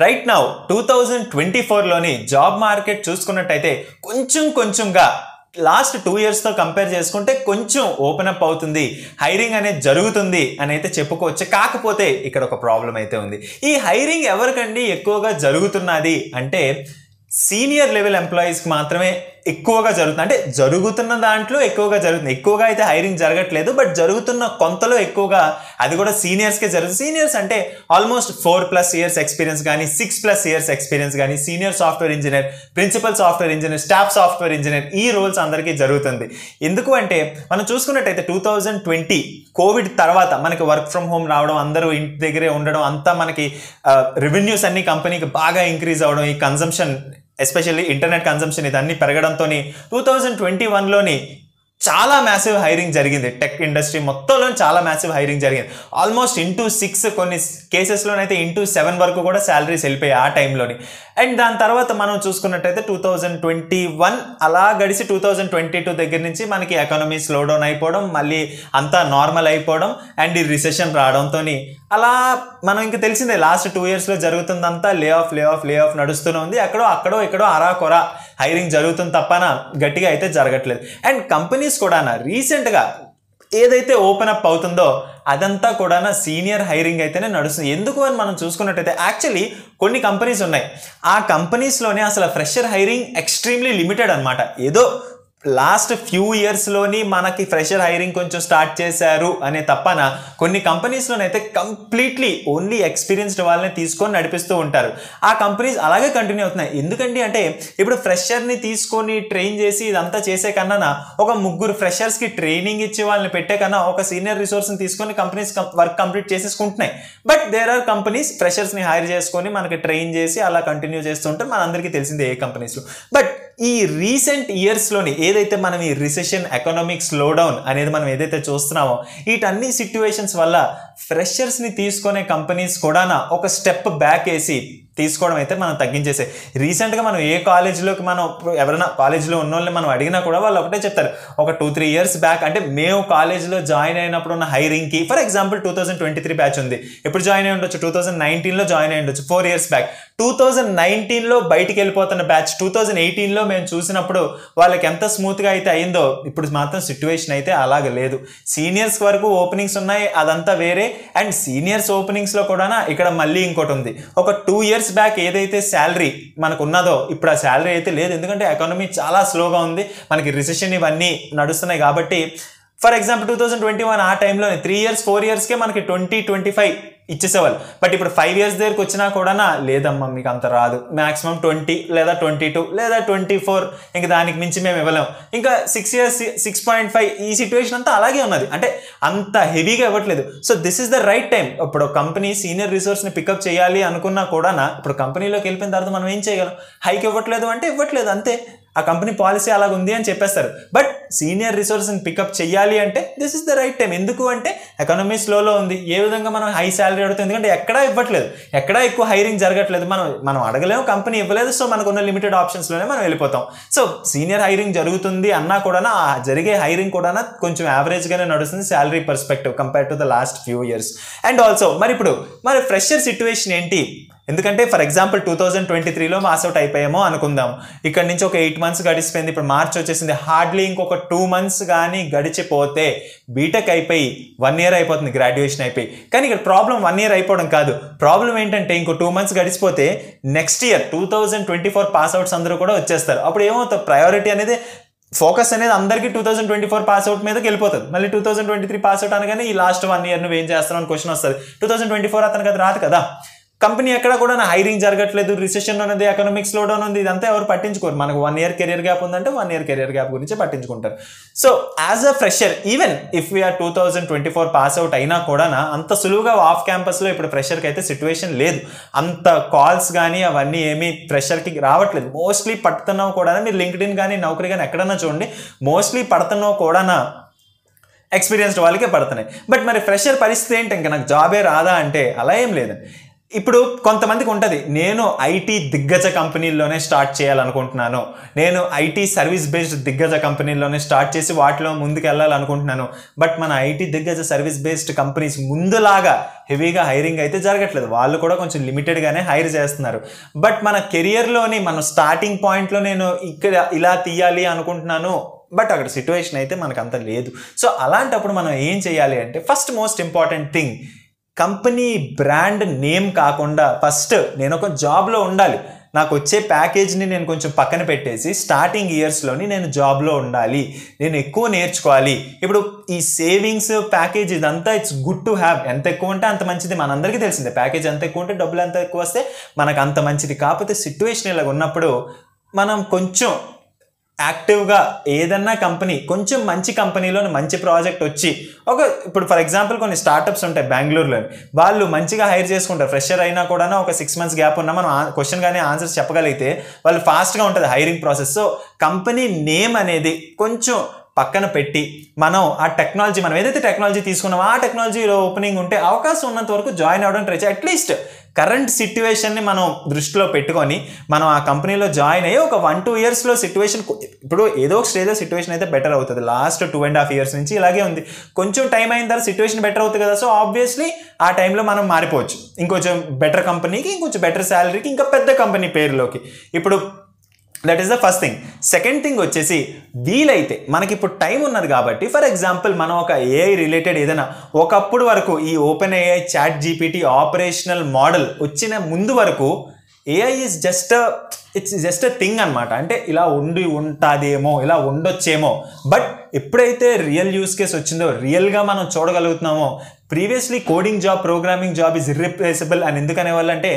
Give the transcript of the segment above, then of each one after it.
Right now 2024లోని job market చూసుకున్నట్టయితే కొంచెంగా last 2 ఇయర్స్తో compare చేసుకుంటే కొంచెం ఓపెన్ అప్ అవుతుంది, హైరింగ్ అనేది జరుగుతుంది అని అయితే చెప్పుకోవచ్చు. కాకపోతే ఇక్కడ ఒక ప్రాబ్లం అయితే ఉంది. ఈ హైరింగ్ ఎవరికండి ఎక్కువగా జరుగుతున్నది అంటే సీనియర్ లెవెల్ ఎంప్లాయీస్కి మాత్రమే ఎక్కువగా జరుగుతుంది. అంటే జరుగుతున్న దాంట్లో ఎక్కువగా జరుగుతుంది, ఎక్కువగా అయితే హైరింగ్ జరగట్లేదు, బట్ జరుగుతున్న కొంతలో ఎక్కువగా అది కూడా సీనియర్స్కే జరుగుతుంది. సీనియర్స్ అంటే ఆల్మోస్ట్ 4+ ఇయర్స్ ఎక్స్పీరియన్స్ కానీ 6+ ఇయర్స్ ఎక్స్పీరియన్స్ కానీ senior software engineer, principal software engineer, staff software engineer ఈ రోల్స్ అందరికీ జరుగుతుంది. ఎందుకు అంటే మనం చూసుకున్నట్టయితే 2020 కోవిడ్ తర్వాత మనకి వర్క్ ఫ్రమ్ హోమ్ రావడం, అందరూ ఇంటి దగ్గరే ఉండడం, అంతా మనకి రెవెన్యూస్ అన్ని కంపెనీకి బాగా ఇంక్రీజ్ అవ్వడం, ఈ కన్సంప్షన్ ఎస్పెషల్లీ ఇంటర్నెట్ కన్సంప్షన్ ఇదన్నీ పెరగడంతో 2021లోని చాలా మ్యాసివ్ హైరింగ్ జరిగింది. టెక్ ఇండస్ట్రీ మొత్తంలో చాలా మ్యాసివ్ హైరింగ్ జరిగింది. ఆల్మోస్ట్ ఇంటూ 6 కొన్ని కేసెస్లోనైతే ఇంటూ 7 వరకు కూడా శాలరీస్ వెళ్ళిపోయాయి ఆ టైంలోని. అండ్ దాని తర్వాత మనం చూసుకున్నట్టయితే 2021 అలా గడిచి 2022 దగ్గర నుంచి మనకి ఎకానమీ స్లో డౌన్ అయిపోవడం, మళ్ళీ అంతా నార్మల్ అయిపోవడం అండ్ ఈ రిసెషన్ రావడంతో అలా మనం ఇంకా తెలిసిందే లాస్ట్ 2 ఇయర్స్లో జరుగుతుందంతా లే ఆఫ్ నడుస్తూనే ఉంది. అక్కడో ఇక్కడో అరాకొరా హైరింగ్ జరుగుతుంది తప్పన గట్టిగా అయితే జరగట్లేదు. అండ్ కంపెనీస్ కూడా రీసెంట్గా ఏదైతే ఓపెన్ అప్ అవుతుందో అదంతా కూడా సీనియర్ హైరింగ్ అయితేనే నడుస్తుంది. ఎందుకు అని మనం చూసుకున్నట్టయితే యాక్చువల్లీ కొన్ని కంపెనీస్ ఉన్నాయి, ఆ కంపెనీస్లోనే అసలు ఫ్రెషర్ హైరింగ్ ఎక్స్ట్రీమ్లీ లిమిటెడ్ అనమాట. ఏదో లాస్ట్ ఫ్యూ ఇయర్స్లోని మనకి ఫ్రెషర్ హైరింగ్ కొంచెం స్టార్ట్ చేశారు అనే తప్పన కొన్ని కంపెనీస్లోనైతే కంప్లీట్లీ ఓన్లీ ఎక్స్పీరియన్స్డ్ వాళ్ళని తీసుకొని నడిపిస్తూ ఉంటారు. ఆ కంపెనీస్ అలాగే కంటిన్యూ అవుతున్నాయి. ఎందుకంటే అంటే ఇప్పుడు ఫ్రెషర్ని తీసుకొని ట్రైన్ చేసి ఇదంతా చేసే కన్నా ఒక 3 ఫ్రెషర్స్కి ట్రైనింగ్ ఇచ్చి వాళ్ళని పెట్టే కన్నా ఒక సీనియర్ రిసోర్స్ని తీసుకొని కంపెనీస్ వర్క్ కంప్లీట్ చేసేసుకుంటున్నాయి. బట్ దేర్ ఆర్ కంపెనీస్ ఫ్రెషర్స్ని హైర్ చేసుకొని మనకి ట్రైన్ చేసి అలా కంటిన్యూ చేస్తుంటారు. మనందరికీ తెలిసిందే ఏ కంపెనీస్లో. బట్ ఈ రీసెంట్ ఇయర్స్లోని ఏదైతే మనం ఈ రిసెషన్, ఎకనామిక్ స్లో డౌన్ అనేది మనం ఏదైతే చూస్తున్నామో వీటన్ని సిట్యువేషన్స్ వల్ల ఫ్రెషర్స్ని తీసుకునే కంపెనీస్ కూడా ఒక స్టెప్ బ్యాక్ వేసి తీసుకోవడం అయితే మనం తగ్గించేసే. రీసెంట్గా మనం ఏ కాలేజీలోకి మనం ఎవరైనా కాలేజీలో ఉన్న వాళ్ళని మనం అడిగినా కూడా వాళ్ళు ఒకటే చెప్తారు, ఒక 2-3 ఇయర్స్ బ్యాక్ అంటే మేము కాలేజీలో జాయిన్ అయినప్పుడు ఉన్న హైరింగ్కి ఫర్ ఎగ్జాంపుల్ 2023 బ్యాచ్ ఉంది, ఎప్పుడు జాయిన్ అయి ఉండొచ్చు 2019లో జాయిన్ అయి ఉండొచ్చు, 4 ఇయర్స్ బ్యాక్. 2019లో బయటికి వెళ్ళిపోతున్న బ్యాచ్ 2018లో మేము చూసినప్పుడు వాళ్ళకి ఎంత స్మూత్గా అయితే అయిందో ఇప్పుడు మాత్రం సిట్యువేషన్ అయితే అలాగే లేదు. సీనియర్స్ వరకు ఓపెనింగ్స్ ఉన్నాయి, అదంతా వేరే. అండ్ సీనియర్స్ ఓపెనింగ్స్లో కూడా ఇక్కడ మళ్ళీ ఇంకోటి ఉంది. ఒక 2 ఇయర్స్ బ్యాక్ ఏదైతే శాలరీ మనకు ఉన్నదో ఇప్పుడు ఆ శాలరీ అయితే లేదు. ఎందుకంటే ఎకానమీ చాలా స్లోగా ఉంది, మనకి రిసెషన్ ఇవన్నీ నడుస్తున్నాయి కాబట్టి. ఫర్ ఎగ్జాంపుల్ 2021 ఆ టైంలో 3 ఇయర్స్ 4 ఇయర్స్కే మనకి 20-25 ఇచ్చేసేవాళ్ళు. బట్ ఇప్పుడు 5 ఇయర్స్ దగ్గరికి వచ్చినా కూడా లేదమ్మా మీకు అంత రాదు, మ్యాక్సిమం 20 లేదా 22 లేదా 24, ఇంకా దానికి మించి మేము ఇవ్వలేము. ఇంకా 6 ఇయర్స్ 6.5 ఈ సిచ్యువేషన్ అంతా అలాగే ఉన్నది, అంటే అంత హెవీగా ఇవ్వట్లేదు. So this is the right time. ఇప్పుడు కంపెనీ సీనియర్ రిసోర్స్ని పికప్ చేయాలి అనుకున్నా కూడా ఇప్పుడు కంపెనీలోకి వెళ్ళిపోయిన తర్వాత మనం ఏం చేయగలం? హైక్ ఇవ్వట్లేదు అంటే ఇవ్వట్లేదు అంతే, ఆ కంపెనీ పాలసీ అలాగ ఉంది అని చెప్పేస్తారు. బట్ సీనియర్ రిసోర్స్ని పికప్ చేయాలి అంటే this is the right time. ఎందుకు అంటే ఎకానమీ స్లోలో ఉంది, ఏ విధంగా మనం హై శాలరీ అడుగుతాం, ఎందుకంటే ఎక్కడా ఇవ్వట్లేదు, ఎక్కడా ఎక్కువ హైరింగ్ జరగట్లేదు, మనం అడగలేము, కంపెనీ ఇవ్వలేదు. సో మనకున్న లిమిటెడ్ ఆప్షన్స్లోనే మనం వెళ్ళిపోతాం. సో సీనియర్ హైరింగ్ జరుగుతుంది అన్నా కూడా ఆ జరిగే హైరింగ్ కూడా కొంచెం యావరేజ్గానే నడుస్తుంది salary perspective compare to the last few years. And also మరి ఫ్రెషర్ సిచ్యువేషన్ ఏంటి? ఎందుకంటే ఫర్ ఎగ్జాంపుల్ 2023లో పాస్ అవుట్ అయిపోయామో అనుకుందాం, ఇక్కడ నుంచి ఒక 8 మంత్స్ గడిచిపోయింది, ఇప్పుడు మార్చ్ వచ్చేసింది, హార్డ్లీ ఇంకొక 2 మంత్స్ కానీ గడిచిపోతే బీటెక్ అయిపోయి 1 ఇయర్ అయిపోతుంది, గ్రాడ్యుయేషన్ అయిపోయి. కానీ ఇక్కడ ప్రాబ్లం 1 ఇయర్ అయిపోవడం కాదు, ప్రాబ్లం ఏంటంటే ఇంకో 2 మంత్స్ గడిచిపోతే నెక్స్ట్ ఇయర్ 2024 పాస్ అవుట్స్ అందరూ కూడా వచ్చేస్తారు. అప్పుడు ఏమవుతుంది, ప్రయారిటీ అనేది ఫోకస్ అనేది అందరికీ 2024 పాస్ అవుట్ మీదకి వెళ్ళిపోతుంది. మళ్ళీ 2023 పాస్ అవుట్ అనగానే ఈ లాస్ట్ 1 ఇయర్ నువ్వు ఏం చేస్తావు అని క్వశ్చన్ వస్తుంది. 2024 అతనికి అది రాదు కదా. కంపెనీ ఎక్కడ కూడా హైరింగ్ జరగట్లేదు, రిసెషన్ ఉన్నది, ఎకనామిక్ స్లో డౌన్ ఉంది, ఇదంతా ఎవరు పట్టించుకోరు. మనకు 1 ఇయర్ కెరియర్ గ్యాప్ ఉందంటే 1 ఇయర్ కెరియర్ గ్యాప్ గురించి పట్టించుకుంటారు. So as a fresher even if we are 2024 pass out అయినా కూడా అంత సులువుగా ఆఫ్ క్యాంపస్లో ఇప్పుడు ఫ్రెషర్కి అయితే సిచ్యువేషన్ లేదు. అంత కాల్స్ కానీ అవన్నీ ఏమీ ఫ్రెషర్కి రావట్లేదు. మోస్ట్లీ పడుతున్నావు కూడా, మీరు లింక్డ్ఇన్ కానీ నౌకరీ కానీ ఎక్కడన్నా చూడండి, మోస్ట్లీ పడుతున్నావు కూడా ఎక్స్పీరియన్స్డ్ వాళ్ళకే పడుతున్నాయి. బట్ మరి ఫ్రెషర్ పరిస్థితి ఏంటి, ఇంకా నాకు జాబే రాదా అంటే అలా ఏం లేదండి. ఇప్పుడు కొంతమందికి ఉంటుంది, నేను ఐటీ దిగ్గజ కంపెనీల్లోనే స్టార్ట్ చేయాలనుకుంటున్నాను, నేను ఐటీ సర్వీస్ బేస్డ్ దిగ్గజ కంపెనీల్లోనే స్టార్ట్ చేసి వాటిలో ముందుకు వెళ్ళాలనుకుంటున్నాను. బట్ మన ఐటీ దిగ్గజ సర్వీస్ బేస్డ్ కంపెనీస్ ముందులాగా హెవీగా హైరింగ్ అయితే జరగట్లేదు, వాళ్ళు కూడా కొంచెం లిమిటెడ్గానే హైర్ చేస్తున్నారు. బట్ మన కెరియర్లోని మన స్టార్టింగ్ పాయింట్లో నేను ఇక్కడ ఇలా తీయాలి అనుకుంటున్నాను, బట్ అక్కడ సిచ్యువేషన్ అయితే మనకు అంత లేదు. సో అలాంటప్పుడు మనం ఏం చేయాలి అంటే, first most important thing, company brand name కాకుండా ఫస్ట్ నేను ఒక జాబ్లో ఉండాలి, నాకు వచ్చే ప్యాకేజ్ని నేను కొంచెం పక్కన పెట్టేసి స్టార్టింగ్ ఇయర్స్లోని నేను జాబ్లో ఉండాలి, నేను ఎక్కువ నేర్చుకోవాలి. ఇప్పుడు ఈ సేవింగ్స్ ప్యాకేజ్ ఇదంతా ఇట్స్ గుడ్ టు హ్యావ్, ఎంత ఎక్కువ ఉంటే అంత మంచిది, మనందరికీ తెలిసిందే. ప్యాకేజ్ ఎంత ఎక్కువ ఉంటే డబ్బులు ఎంత ఎక్కువ వస్తే మనకు అంత మంచిది. కాకపోతే సిచ్యువేషన్ ఇలాగ ఉన్నప్పుడు మనం కొంచెం యాక్టివ్గా ఏదన్నా కంపెనీ, కొంచెం మంచి కంపెనీలో మంచి ప్రాజెక్ట్ వచ్చి ఇప్పుడు ఫర్ ఎగ్జాంపుల్ కొన్ని స్టార్టప్స్ ఉంటాయి బెంగళూరులో, వాళ్ళు మంచిగా హైర్ చేసుకుంటారు. ఫ్రెషర్ అయినా కూడా ఒక 6 months గ్యాప్ ఉన్నా మనం క్వశ్చన్ కానీ ఆన్సర్స్ చెప్పగలిగితే వాళ్ళు ఫాస్ట్గా ఉంటుంది hiring process. So company name అనేది కొంచెం పక్కన పెట్టి మనం ఆ టెక్నాలజీ, మనం ఏదైతే టెక్నాలజీ తీసుకున్నామో ఆ టెక్నాలజీలో ఓపెనింగ్ ఉంటే అవకాశం ఉన్నంత వరకు జాయిన్ అవ్వడం ట్రై చేయాలి. అట్లీస్ట్ కరెంట్ సిట్యువేషన్ని మనం దృష్టిలో పెట్టుకొని మనం ఆ కంపెనీలో జాయిన్ అయ్యి ఒక 1-2 yearsలో సిట్యువేషన్, ఇప్పుడు ఏదో ఒక స్టేజ్లో సిట్యువేషన్ అయితే బెటర్ అవుతుంది. లాస్ట్ 2.5 years నుంచి ఇలాగే ఉంది. కొంచెం టైం అయిన తర్వాత సిట్యువేషన్ బెటర్ అవుతుంది కదా, సో ఆబ్వియస్లీ ఆ టైంలో మనం మారిపోవచ్చు ఇంకొంచెం బెటర్ కంపెనీకి, ఇంకొంచెం బెటర్ శాలరీకి, ఇంకా పెద్ద కంపెనీ పేరులోకి. ఇప్పుడు that is the first thing. Second thing వచ్చేసి, వీలైతే మనకి ఇప్పుడు టైం ఉన్నది కాబట్టి, ఫర్ ఎగ్జాంపుల్ మనం ఒక ఏఐ రిలేటెడ్ ఏదైనా, ఒకప్పుడు వరకు ఈ open AI, chat GPT operational model వచ్చిన ముందు వరకు AI is it's just a thing అనమాట. అంటే ఇలా ఉంటుందేమో, ఇలా ఉండొచ్చేమో. బట్ ఎప్పుడైతే రియల్ యూస్ కేస్ వచ్చిందో, రియల్గా మనం చూడగలుగుతున్నామో, previously coding job, programming job is irreplaceable అని ఎందుకు అనేవాళ్ళంటే,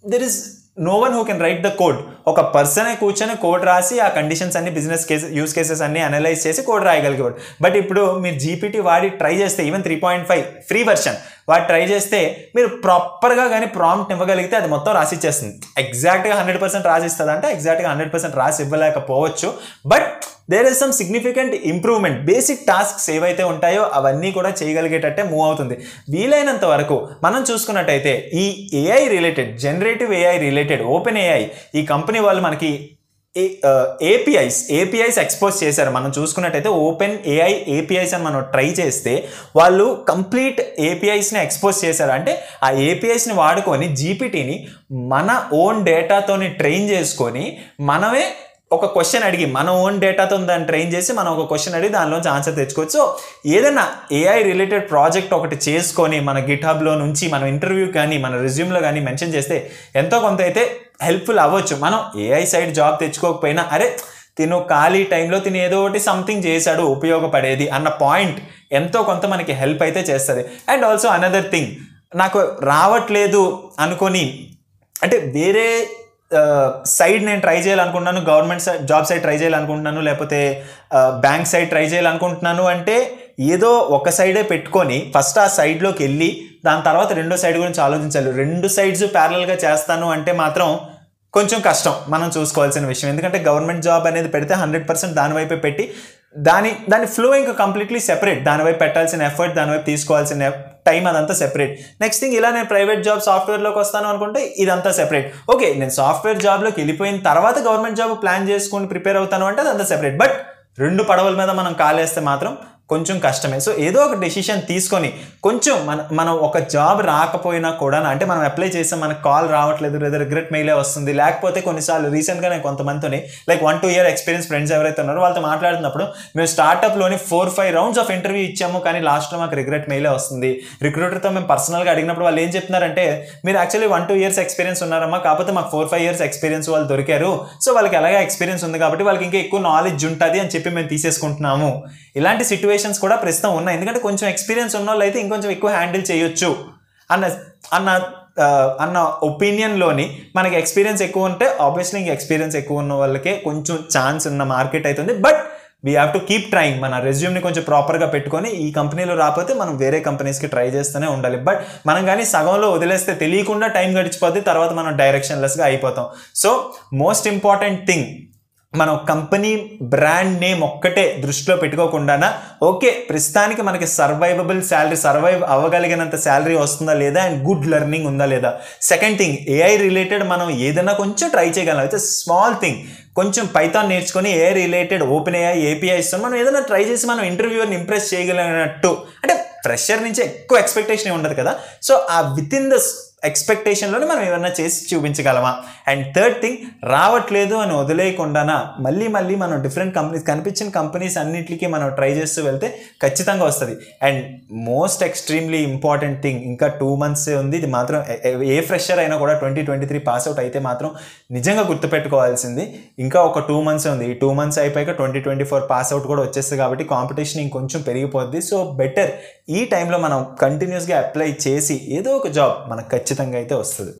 there is no one who can write the code. ఒక పర్సనే కూర్చొని కోడ్ రాసి ఆ కండిషన్స్ అన్ని, బిజినెస్ యూస్ కేసెస్ అన్ని అనలైజ్ చేసి కోడ్ రాయగలిగేవాడు. బట్ ఇప్పుడు మీరు జీపీటీ వాడి ట్రై చేస్తే, ఈవెన్ 3.5 ఫ్రీ వర్షన్ వాడు ట్రై చేస్తే, మీరు ప్రాపర్గా కానీ ప్రాంప్ట్ ఇవ్వగలిగితే అది మొత్తం రాసిచ్చేస్తుంది. ఎగ్జాక్ట్గా 100% రాసిస్తుంది అంటే ఎగ్జాక్ట్గా 100% రాసి ఇవ్వలేకపోవచ్చు. But there is some significant improvement. Basic tasks ఏవైతే ఉంటాయో అవన్నీ కూడా చేయగలిగేటట్టే మూవ్ అవుతుంది. వీలైనంత వరకు మనం చూసుకున్నట్టయితే ఈ AI related, generative AI related, open AI, ఈ కంపెనీ వాళ్ళు మనకి ఏపీఐస్ ఎక్స్పోజ్ చేశారు. మనం చూసుకున్నట్టయితే ఓపెన్ ఏఐ ఏపీఐస్ అని మనం ట్రై చేస్తే వాళ్ళు కంప్లీట్ ఏపీఐస్ని ఎక్స్పోజ్ చేశారు. అంటే ఆ ఏపీఐస్ని వాడుకొని జీపీటీని మన ఓన్ డేటాతోని ట్రైన్ చేసుకొని, మనమే ఒక క్వశ్చన్ అడిగి, మన ఓన్ డేటాతో దాన్ని ట్రైన్ చేసి మనం ఒక క్వశ్చన్ అడిగి దానిలోంచి ఆన్సర్ తెచ్చుకోవచ్చు. సో ఏదైనా ఏఐ రిలేటెడ్ ప్రాజెక్ట్ ఒకటి చేసుకొని మన గిట్హబ్లో నుంచి మనం ఇంటర్వ్యూ కానీ మన రెజ్యూమ్లో కానీ మెన్షన్ చేస్తే ఎంతో కొంత అయితే హెల్ప్ఫుల్ అవ్వచ్చు. మనం ఏఐ సైడ్ జాబ్ తెచ్చుకోకపోయినా, అరే తిను ఖాళీ టైంలో తిను ఏదో ఒకటి సంథింగ్ చేశాడు ఉపయోగపడేది అన్న పాయింట్ ఎంతో కొంత మనకి హెల్ప్ అయితే చేస్తుంది. అండ్ ఆల్సో అనదర్ థింగ్, నాకు రావట్లేదు అనుకొని, అంటే వేరే సైడ్ నేను ట్రై చేయాలనుకుంటున్నాను, గవర్నమెంట్ జాబ్ సైడ్ ట్రై చేయాలనుకుంటున్నాను, లేకపోతే బ్యాంక్ సైడ్ ట్రై చేయాలనుకుంటున్నాను అంటే ఏదో ఒక సైడే పెట్టుకొని ఫస్ట్ ఆ సైడ్లోకి వెళ్ళి దాని తర్వాత రెండో సైడ్ గురించి ఆలోచించాలి. 2 sides ప్యారలల్గా చేస్తాను అంటే మాత్రం కొంచెం కష్టం మనం చూసుకోవాల్సిన విషయం. ఎందుకంటే గవర్నమెంట్ జాబ్ అనేది పెడితే 100% దాని వైపే పెట్టి దాని ఫ్లో ఇంకా కంప్లీట్లీ సెపరేట్. దానివైపు పెట్టాల్సిన ఎఫర్ట్, దానివైపు తీసుకోవాల్సిన టైం అదంతా సెపరేట్. నెక్స్ట్ థింగ్, ఇలా నేను ప్రైవేట్ జాబ్ సాఫ్ట్వేర్లోకి వస్తాను అనుకుంటే ఇదంతా సెపరేట్. ఓకే, నేను సాఫ్ట్వేర్ జాబ్లోకి వెళ్ళిపోయిన తర్వాత గవర్నమెంట్ జాబ్ ప్లాన్ చేసుకొని ప్రిపేర్ అవుతాను అంటే అదంతా సెపరేట్. బట్ 2 పడవల మీద మనం కాలేస్తే మాత్రం కొంచెం కష్టమే. సో ఏదో ఒక డెసిషన్ తీసుకొని కొంచెం మనం ఒక జాబ్ రాకపోయినా కూడా, అంటే మనం అప్లై చేసాం, మనకు కాల్ రావట్లేదు లేదా రిగ్రెట్ మెయిలే వస్తుంది, లేకపోతే కొన్నిసార్లు రీసెంట్గా నేను కొంతమందితోని లైక్ 1-2 year ఎక్స్పీరియన్స్ ఫ్రెండ్స్ ఎవరైతే ఉన్నారో వాళ్ళతో మాట్లాడుతున్నప్పుడు, మేము స్టార్టప్లోని 4-5 rounds ఆఫ్ ఇంటర్వ్యూ ఇచ్చాము కానీ లాస్ట్లో మాకు రిగ్రెట్ మెయిలే వస్తుంది. రిక్రూటర్తో మేము పర్సనల్గా అడిగినప్పుడు వాళ్ళు ఏం చెప్తున్నారంటే, మీరు యాక్చువల్లీ 1-2 years ఎక్స్పీరియన్స్ ఉన్నారమ్మా, కాకపోతే మాకు 4-5 years ఎక్స్పీరియన్స్ వాళ్ళు దొరికారు, సో వాళ్ళకి ఎలాగా ఎక్స్పీరియన్స్ ఉంది కాబట్టి వాళ్ళకి ఇంకా ఎక్కువ నాలెడ్జ్ ఉంటుంది అని చెప్పి మేము తీసేసుకుంటున్నాము. ఇలాంటి సిచ్యువేషన్స్ కూడా ప్రస్తుతం ఉన్నాయి. ఎందుకంటే కొంచెం ఎక్స్పీరియన్స్ ఉన్న వాళ్ళు అయితే ఇంకొంచెం ఎక్కువ హ్యాండిల్ చేయొచ్చు అన్న ఒపీనియన్లోని మనకి ఎక్స్పీరియన్స్ ఎక్కువ ఉంటే ఆబ్వియస్లీ ఇంక ఎక్స్పీరియన్స్ ఎక్కువ ఉన్న వాళ్ళకే కొంచెం ఛాన్స్ ఉన్న మార్కెట్ అవుతుంది. But we have to keep trying. మన రెజ్యూమ్ని కొంచెం ప్రాపర్గా పెట్టుకొని ఈ కంపెనీలో రాకపోతే మనం వేరే కంపెనీస్కి ట్రై చేస్తూనే ఉండాలి. బట్ మనం కానీ సగంలో వదిలేస్తే తెలియకుండా టైం గడిచిపోద్ది, తర్వాత మనం డైరెక్షన్లెస్గా అయిపోతాం. సో మోస్ట్ ఇంపార్టెంట్ థింగ్, మనం కంపెనీ బ్రాండ్ నేమ్ ఒక్కటే దృష్టిలో పెట్టుకోకుండా ఓకే ప్రస్తుతానికి మనకి సర్వైవ్ అవ్వగలిగినంత శాలరీ వస్తుందా లేదా అండ్ గుడ్ లెర్నింగ్ ఉందా లేదా. సెకండ్ థింగ్ ఏఐ రిలేటెడ్ మనం ఏదైనా కొంచెం ట్రై చేయగలం, అయితే స్మాల్ థింగ్ కొంచెం పైథాన్ నేర్చుకొని AI related open AI APIs మనం ఏదైనా ట్రై చేసి మనం ఇంటర్వ్యూవర్ని ఇంప్రెస్ చేయగలిగినట్టు, అంటే ఫ్రెషర్ నుంచి ఎక్కువ ఎక్స్పెక్టేషన్ ఉండదు కదా, సో ఆ విత్ ఇన్ ద ఎక్స్పెక్టేషన్లోనే మనం ఏమన్నా చేసి చూపించగలమా. అండ్ థర్డ్ థింగ్ రావట్లేదు అని వదిలేయకుండా మళ్ళీ మనం డిఫరెంట్ కనిపించిన కంపెనీస్ అన్నింటికి మనం ట్రై చేస్తూ వెళ్తే ఖచ్చితంగా వస్తుంది. And most extremely important thing, ఇంకా 2 months ఉంది, ఇది మాత్రం ఏ ఫ్రెషర్ అయినా కూడా 2023 పాస్అవుట్ అయితే మాత్రం నిజంగా గుర్తుపెట్టుకోవాల్సింది ఇంకా ఒక 2 months ఉంది. ఈ 2 months అయిపోయాక 2024 పాస్అవుట్ కూడా వచ్చేస్తుంది కాబట్టి కాంపిటీషన్ ఇంకొంచెం పెరిగిపోద్ది. సో బెటర్ ఈ టైంలో మనం కంటిన్యూస్గా అప్లై చేసి ఏదో ఒక జాబ్ మనకు ఖచ్చితంగా అయితే వస్తుంది.